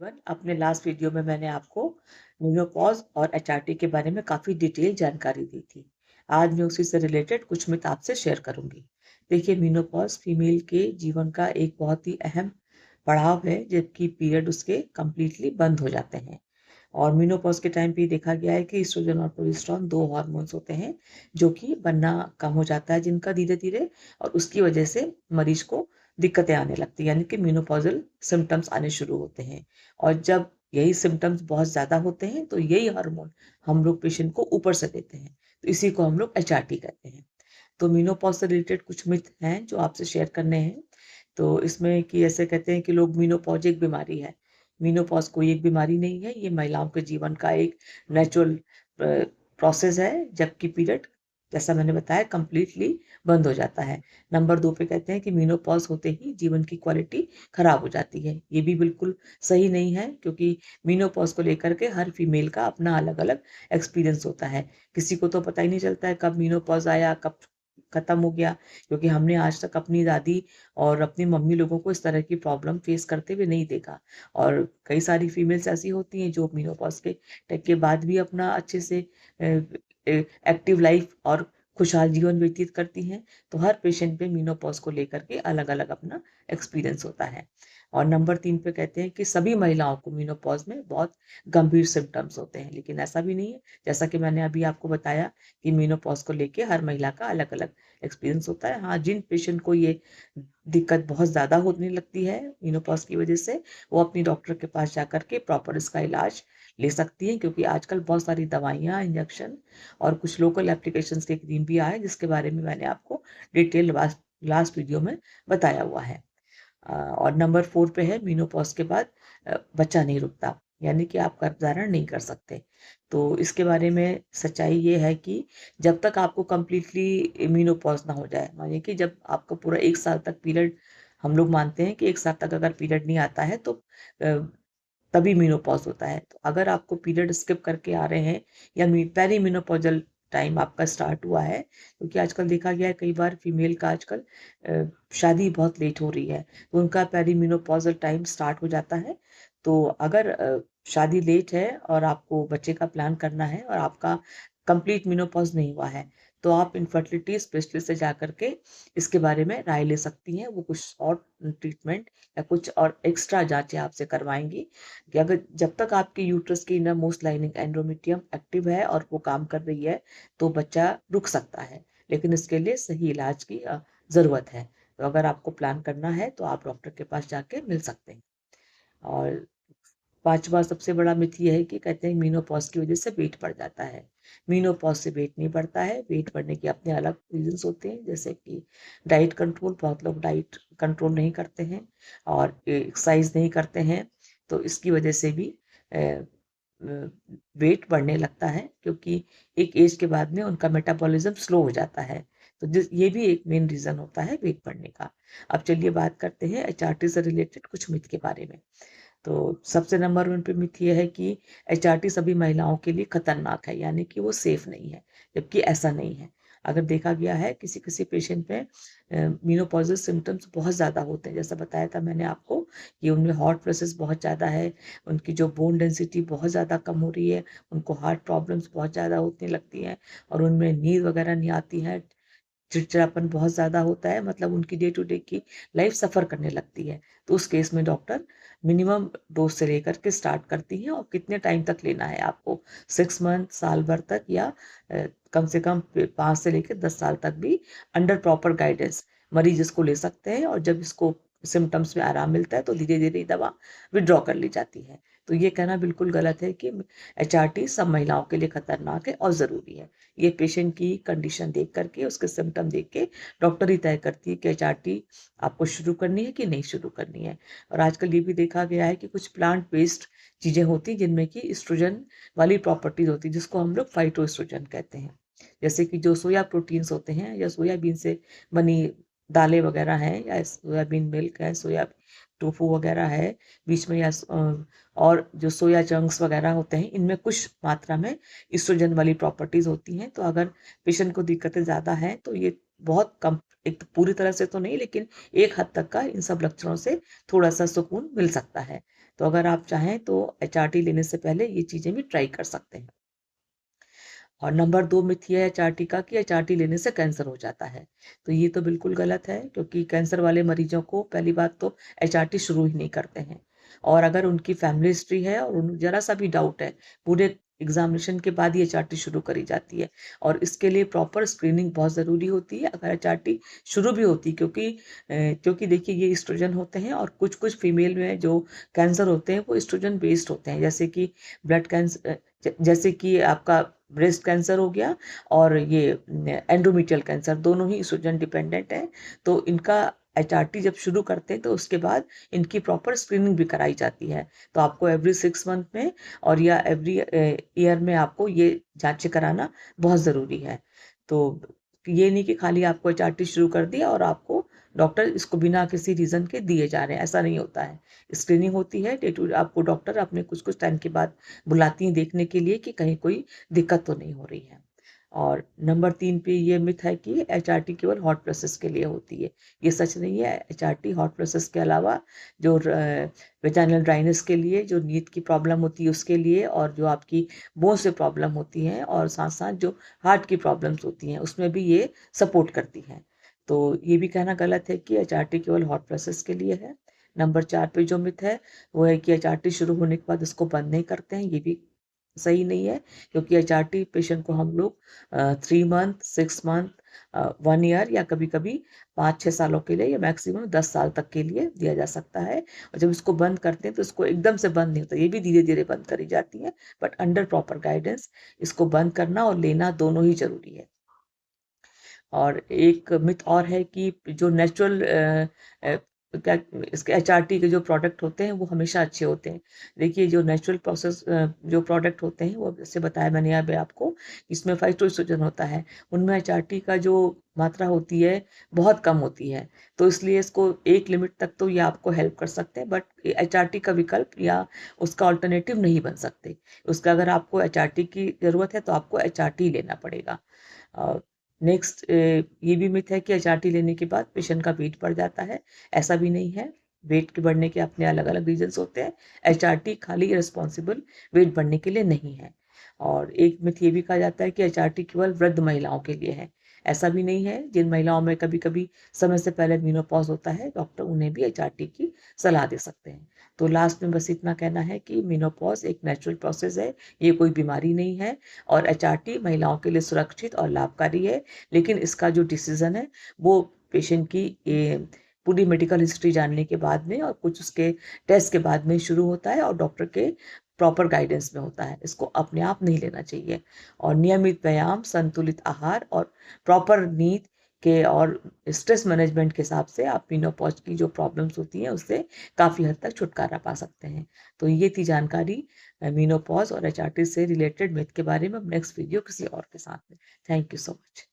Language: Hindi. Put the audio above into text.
अपने लास्ट वीडियो में मैंने आपको मेनोपॉज़ और एचआरटी के बारे में काफ़ी डिटेल जानकारी दी थी। आज मैं उसी से रिलेटेड कुछ मिथ आपसे शेयर करूँगी। देखिए, मेनोपॉज़ फीमेल के जीवन का एक बहुत ही अहम पड़ाव है, जबकि पीरियड उसके कंप्लीटली बंद हो जाते हैं। और मेनोपॉज़ के टाइम पे ये देखा गया है कि एस्ट्रोजन और प्रोजेस्टेरॉन 2 हार्मोन्स होते हैं, जो कि बनना कम हो जाता है जिनका धीरे-धीरे, और उसकी वजह से मरीज़ को दिक्कतें आने लगती हैं, यानी कि मेनोपॉज़ल सिम्पटम्स आने शुरू होते हैं। और जब यही सिम्पटम्स बहुत ज़्यादा होते हैं, तो यही हार्मोन हम लोग पेशेंट को ऊपर से देते हैं। तो इसी को हम लोग एचआरटी कहते हैं। तो मेनोपॉज़ से रिलेटेड कुछ मिथ हैं जो आपसे शेयर करने हैं। तो इसमें कि ऐसे कहते हैं कि लोग मेनोपॉज़ एक बीमारी है। मेनोपॉज़ कोई एक बीमारी नहीं है, ये महिलाओं के जीवन का एक नेचुरल प्रोसेस है, जबकि पीरियड, जैसा मैंने बताया, कंप्लीटली बंद हो जाता है। नंबर 2 पे कहते हैं कि मेनोपॉज़ होते ही जीवन की क्वालिटी खराब हो जाती है। ये भी बिल्कुल सही नहीं है, क्योंकि मेनोपॉज़ को लेकर के हर फीमेल का अपना अलग-अलग एक्सपीरियंस होता है। किसी को तो पता ही नहीं चलता है कब मेनोपॉज़ आया, कब खत्म हो गया, क्योंकि हमने आज तक अपनी दादी और अपनी मम्मी लोगों को इस तरह की प्रॉब्लम फेस करते हुए नहीं देखा। और कई सारी फीमेल्स ऐसी होती हैं जो मेनोपॉज़ के बाद भी अपना अच्छे से एक्टिव लाइफ और खुशहाल जीवन व्यतीत करती हैं। तो हर पेशेंट पे मेनोपॉज़ को लेकर के अलग-अलग अपना एक्सपीरियंस होता है। और नंबर 3 पे कहते हैं कि सभी महिलाओं को मेनोपॉज़ में बहुत गंभीर सिम्पटम्स होते हैं, लेकिन ऐसा भी नहीं है। जैसा कि मैंने अभी आपको बताया कि मेनोपॉज़ को लेके हर महिला का अलग-अलग एक्सपीरियंस होता है। हाँ, जिन पेशेंट को ये दिक्कत बहुत ज़्यादा होने लगती है मेनोपॉज़ की वज़ह से, वो अपनी डॉक्टर के पास जाकर के प्रॉपर इसका इलाज ले सकती हैं, क्योंकि आजकल बहुत सारी दवाइयाँ, इंजेक्शन और कुछ लोकल एप्लीकेशंस के क्रीम भी आए हैं, जिसके बारे में मैंने आपको डिटेल लास्ट वीडियो में बताया हुआ है। और नंबर 4 पे है, मेनोपॉज़ के बाद बच्चा नहीं रुकता, यानी कि आप गर्भधारण नहीं कर सकते। तो इसके बारे में सच्चाई ये है कि जब तक आपको कंप्लीटली मेनोपॉज़ ना हो जाए, मानिए कि जब आपका पूरा 1 साल तक पीरियड, हम लोग मानते हैं कि 1 साल तक अगर पीरियड नहीं आता है, तो तभी मेनोपॉज़ होता है। तो अगर आपको पीरियड स्किप करके आ रहे हैं, या पेरीमेनोपॉज़ल टाइम आपका स्टार्ट हुआ है, क्योंकि आजकल देखा गया है कई बार फीमेल का आजकल शादी बहुत लेट हो रही है, तो उनका पेरीमेनोपॉज़ल टाइम स्टार्ट हो जाता है। तो अगर शादी लेट है और आपको बच्चे का प्लान करना है और आपका कंप्लीट मेनोपॉज़ नहीं हुआ है, तो आप इनफर्टिलिटी स्पेशलिस्ट से जाकर के इसके बारे में राय ले सकती हैं। वो कुछ और ट्रीटमेंट या कुछ और एक्स्ट्रा जाँचें आपसे करवाएँगी, कि अगर जब तक आपके यूट्रस की इनरमोस्ट लाइनिंग एंडोमेट्रियम एक्टिव है और वो काम कर रही है, तो बच्चा रुक सकता है। लेकिन इसके लिए सही इलाज की ज़रूरत है। तो अगर आपको प्लान करना है, तो आप डॉक्टर के पास जाके मिल सकते हैं। और 5वां सबसे बड़ा मिथ ये है कि कहते हैं मेनोपॉज़ की वज़ह से वेट बढ़ जाता है। मेनोपॉज़ से वेट नहीं बढ़ता है, वेट बढ़ने के अपने अलग रीज़न्स होते हैं, जैसे कि डाइट कंट्रोल, बहुत लोग डाइट कंट्रोल नहीं करते हैं और एक्सरसाइज़ नहीं करते हैं, तो इसकी वज़ह से भी अ वेट बढ़ने लगता है, क्योंकि एक एज के बाद में उनका मेटाबॉलिज़्म स्लो हो जाता है। तो ये भी एक मेन रीज़न होता है वेट बढ़ने का। अब चलिए बात करते हैं एचआरटी से रिलेटेड कुछ मिथ के बारे में। तो सबसे नंबर 1 पे मिथ ये है कि एचआरटी सभी महिलाओं के लिए खतरनाक है, यानी कि वो सेफ नहीं है, जबकि ऐसा नहीं है। अगर देखा गया है किसी-किसी पेशेंट में मेनोपॉज़ल सिम्पटम्स बहुत ज़्यादा होते हैं, जैसा बताया था मैंने आपको कि उनमें हॉट फ्लशेस बहुत ज़्यादा है, उनकी जो बोन डेंसिटी बहुत ज़्यादा कम हो रही है, उनको हार्ट प्रॉब्लम्स बहुत ज़्यादा होने लगती हैं और उनमें नींद वगैरह नहीं आती है, चिड़चिड़ापन बहुत ज़्यादा होता है, मतलब उनकी डे टू डे की लाइफ सफ़र करने लगती है। तो उस केस में डॉक्टर मिनिमम डोज़ से लेकर के स्टार्ट करती हैं, और कितने टाइम तक लेना है आपको, 6 मंथ, साल भर तक, या कम से कम 5 से लेकर 10 साल तक भी अंडर प्रॉपर गाइडेंस मरीज़ इसको ले सकते हैं। और जब इसको सिम्पटम्स में आराम मिलता है, तो धीरे-धीरे ये दवा विथड्रॉ कर ली जाती है। तो ये कहना बिल्कुल गलत है कि एचआरटी सब महिलाओं के लिए खतरनाक है और ज़रूरी है। ये पेशेंट की कंडीशन देख करके, उसके सिम्पटम देख के डॉक्टर ही तय करती है कि एचआरटी आपको शुरू करनी है कि नहीं शुरू करनी है। और आजकल ये भी देखा गया है कि कुछ प्लांट बेस्ड चीज़ें होती हैं, जिनमें कि एस्ट्रोजन वाली प्रॉपर्टीज़ होती है, जिसको हम लोग फाइटोएस्ट्रोजन कहते हैं। जैसे कि जो सोया प्रोटीन्स होते हैं, या सोयाबीन से बनी दालें वगैरह हैं, या सोयाबीन मिल्क है, सोया टोफू वगैरह है, बीच में, और जो सोया चंक्स वगैरह होते हैं, इनमें कुछ मात्रा में एस्ट्रोजन वाली प्रॉपर्टीज़ होती हैं। तो अगर पेशेंट को दिक्कतें ज़्यादा हैं, तो ये बहुत कम, एक तो पूरी तरह से तो नहीं, लेकिन एक हद तक का इन सब लक्षणों से थोड़ा-सा सुकून मिल सकता है। तो अगर आप चाहें तो एचआरटी लेने से पहले ये चीज़ें भी ट्राई कर सकते हैं। और नंबर 2 मिथ ये है एचआरटी का कि एचआरटी लेने से कैंसर हो जाता है। तो ये तो बिल्कुल गलत है, क्योंकि कैंसर वाले मरीजों को पहली बात तो एचआरटी शुरू ही नहीं करते हैं। और अगर उनकी फैमिली हिस्ट्री है और उन्हें ज़रा-सा भी डाउट है, पूरे एग्ज़ामिनेशन के बाद ही एचआरटी शुरू करी जाती है। और इसके लिए प्रॉपर स्क्रीनिंग बहुत ज़रूरी होती है अगर एचआरटी शुरू भी होती है, क्योंकि देखिए ये एस्ट्रोजन होते हैं और कुछ-कुछ फीमेल में जो कैंसर होते हैं वो एस्ट्रोजन बेस्ड होते हैं, जैसे कि जैसे कि आपका ब्रेस्ट कैंसर हो गया और ये एंडोमेट्रियल कैंसर, दोनों ही एस्ट्रोजन डिपेंडेंट है। तो इनका एचआरटी जब शुरू करते हैं तो उसके बाद इनकी प्रॉपर स्क्रीनिंग भी कराई जाती है। तो आपको एवरी 6 मंथ में और या एवरी ईयर में आपको ये जांचें कराना बहुत ज़रूरी है। तो ये नहीं कि खाली आपको एचआरटी शुरू कर दिया और आपको डॉक्टर इसको बिना किसी रीज़न के दिए जा रहे हैं, ऐसा नहीं होता है। स्क्रीनिंग होती है, डे टू आपको डॉक्टर अपने कुछ-कुछ टाइम के बाद बुलाती हैं देखने के लिए कि कहीं कोई दिक्कत तो नहीं हो रही है। और नंबर 3 पे ये मिथ है कि एचआरटी केवल हॉट प्रोसेस के लिए होती है। ये सच नहीं है, एचआरटी हॉट प्रोसेस के अलावा जो वेजाइनल ड्राइनेस के लिए, जो नींद की प्रॉब्लम होती है उसके लिए, और जो आपकी बोन से प्रॉब्लम होती है और साथ-साथ जो हार्ट की प्रॉब्लम्स होती हैं, उसमें भी ये सपोर्ट करती हैं। तो ये भी कहना गलत है कि एचआरटी केवल हॉट प्रोसेस के लिए है। नंबर 4 पे जो मिथ है, वो है कि एचआरटी शुरू होने के बाद उसको बंद नहीं करते हैं, ये भी सही नहीं है, क्योंकि एचआरटी पेशेंट को हम लोग 3 मंथ, 6 मंथ, 1 ईयर या कभी-कभी 5-6 सालों के लिए या मैक्सिमम 10 साल तक के लिए दिया जा सकता है। और जब इसको बंद करते हैं तो इसको एकदम से बंद नहीं होता, ये भी धीरे-धीरे बंद करी जाती है, बट अंडर प्रॉपर गाइडेंस इसको बंद करना और लेना दोनों ही ज़रूरी है। और एक मिथ और है कि जो नेचुरल अ, क्या इसके एचआरटी के जो प्रोडक्ट होते हैं वो हमेशा अच्छे होते हैं। देखिए जो नेचुरल प्रोसेस जो प्रोडक्ट होते हैं वो जैसे बताया मैंने अभी आपको, इसमें फाइटोएस्ट्रोजन होता है। उनमें एचआरटी का जो मात्रा होती है बहुत कम होती है। तो इसलिए इसको एक लिमिट तक तो ये आपको हेल्प कर सकते हैं, बट एचआरटी का विकल्प या उसका अल्टरनेटिव नहीं बन सकते। उसका अगर आपको एचआरटी की ज़रूरत है तो आपको एचआरटी लेना पड़ेगा। नेक्स्ट ये भी मिथ है कि एचआरटी लेने के बाद पेशेंट का वेट बढ़ जाता है। ऐसा भी नहीं है। वेट के बढ़ने के अपने अलग-अलग रीज़न्स होते हैं। एचआरटी खाली रिस्पॉन्सिबल वेट बढ़ने के लिए नहीं है। और एक मिथ ये भी कहा जाता है कि एचआरटी केवल वृद्ध महिलाओं के लिए है। ऐसा भी नहीं है। जिन महिलाओं में कभी-कभी समय से पहले मेनोपॉज़ होता है, डॉक्टर उन्हें भी एचआरटी की सलाह दे सकते हैं। तो लास्ट में बस इतना कहना है कि मेनोपॉज़ एक नेचुरल प्रोसेस है, ये कोई बीमारी नहीं है और एचआरटी महिलाओं के लिए सुरक्षित और लाभकारी है। लेकिन इसका जो डिसीज़न है वो पेशेंट की पूरी मेडिकल हिस्ट्री जानने के बाद में और कुछ उसके टेस्ट के बाद में शुरू होता है और डॉक्टर के प्रॉपर गाइडेंस में होता है। इसको अपने आप नहीं लेना चाहिए। और नियमित व्यायाम, संतुलित आहार और प्रॉपर नींद के और स्ट्रेस मैनेजमेंट के हिसाब से आप मेनोपॉज़ की जो प्रॉब्लम्स होती हैं उससे काफ़ी हद तक छुटकारा पा सकते हैं। तो ये थी जानकारी मेनोपॉज़ और एचआरटी से रिलेटेड मिथ के बारे में। अब नेक्स्ट वीडियो किसी और के साथ में। Thank you so much.